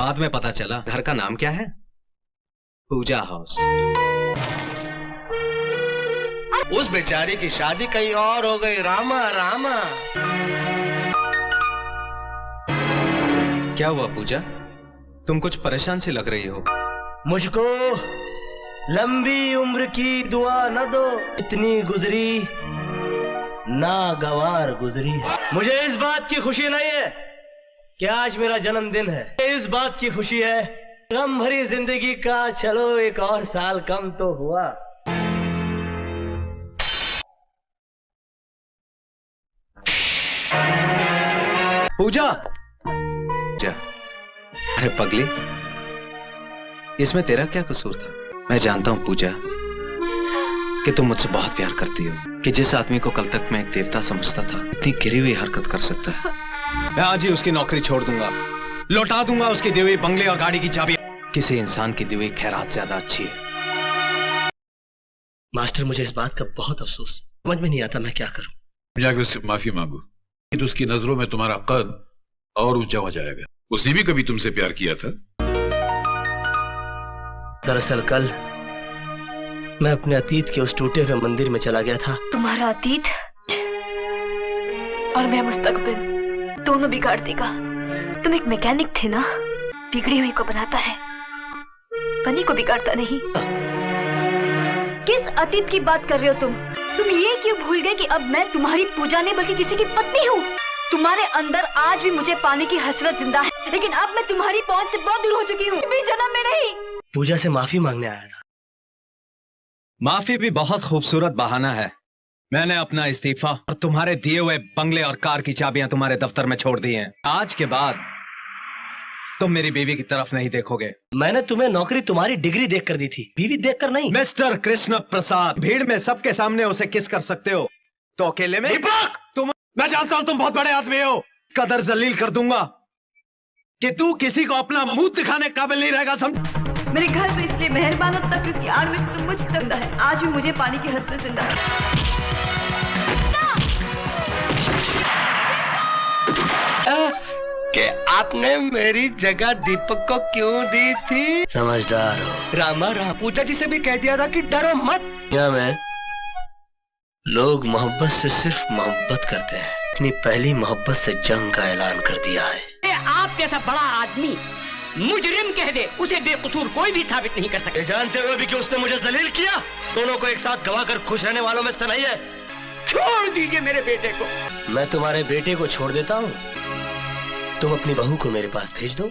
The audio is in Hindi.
बाद में पता चला घर का नाम क्या है, पूजा हाउस। उस बेचारी की शादी कहीं और हो गई। रामा रामा। क्या हुआ पूजा, तुम कुछ परेशान सी लग रही हो। मुझको लंबी उम्र की दुआ न दो, इतनी गुजरी नागवार गुजरी। मुझे इस बात की खुशी नहीं है कि आज मेरा जन्मदिन है, इस बात की खुशी है गम भरी जिंदगी का चलो एक और साल कम तो हुआ। पूजा, अरे पगली, इसमें तेरा क्या कसूर था। मैं जानता हूं पूजा कि तुम मुझसे बहुत प्यार करती हो, कि जिस आदमी को कल तक मैं एक देवता समझता था इतनी गिरी हुई हरकत कर सकता है। मैं आज ही उसकी नौकरी छोड़ दूंगा, लौटा दूंगा उसकी दी हुई बंगले और गाड़ी की चाबी। किसी इंसान की दी हुई खैरात ज्यादा अच्छी है। मास्टर, मुझे इस बात का बहुत अफसोस, समझ में नहीं आता मैं क्या करूं। जाकर उससे माफी मांगो, तो उसकी नजरों में तुम्हारा कद और ऊंचा हो जाएगा। उसने भी कभी तुमसे प्यार किया था। दरअसल कल मैं अपने अतीत के उस टूटे हुए मंदिर में चला गया था। तुम्हारा अतीत और मैं मुस्तकबिल दोनों बिगाड़ देगा। तुम एक मैकेनिक थे ना, बिगड़ी हुई को बनाता है, बनी को बिगाड़ता नहीं। किस अतीत की बात कर रहे हो तुम? तुम ये क्यों भूल गए कि अब मैं तुम्हारी पूजा नहीं बल्कि किसी की पत्नी हूँ। तुम्हारे अंदर आज भी मुझे पाने की हसरत जिंदा है, लेकिन अब मैं तुम्हारी पहुंच से बहुत दूर हो चुकी हूँ। भी जन्म में नहीं। पूजा से माफी मांगने आया था। माफी भी बहुत खूबसूरत बहाना है। मैंने अपना इस्तीफा और तुम्हारे दिए हुए बंगले और कार की चाबियां तुम्हारे दफ्तर में छोड़ दी हैं। आज के बाद तुम मेरी बीवी की तरफ नहीं देखोगे। मैंने तुम्हें नौकरी तुम्हारी डिग्री देखकर दी थी, बीवी देखकर नहीं। मिस्टर कृष्ण प्रसाद, भीड़ में सबके सामने उसे किस कर सकते हो, तो अकेले में तुम। मैं जानता हूं तुम बहुत बड़े आदमी हो, कदर जलील कर दूंगा कि तू किसी को अपना मुंह दिखाने काबिल नहीं रहेगा। समझ? मेरे घर पे इसलिए मेहरबान हो तक उसकी आड़ में तुम मुझ जिंदा है। आज भी मुझे पानी की हद से जिंदा है। कि आपने मेरी जगह दीपक को क्यों दी थी? समझदार हो। रामा राम, पूजा जी से भी कह दिया था कि डरो मत। क्या मैं लोग मोहब्बत से सिर्फ मोहब्बत करते हैं, अपनी पहली मोहब्बत से जंग का ऐलान कर दिया है। आप जैसा बड़ा आदमी मुजरिम कह दे, उसे बेकसूर कोई भी साबित नहीं कर सकता। जानते हुए भी कि उसने मुझे जलील किया। दोनों को एक साथ गवा कर खुश रहने वालों में से नहीं है। छोड़ दीजिए मेरे बेटे को। मैं तुम्हारे बेटे को छोड़ देता हूँ, तुम अपनी बहू को मेरे पास भेज दो।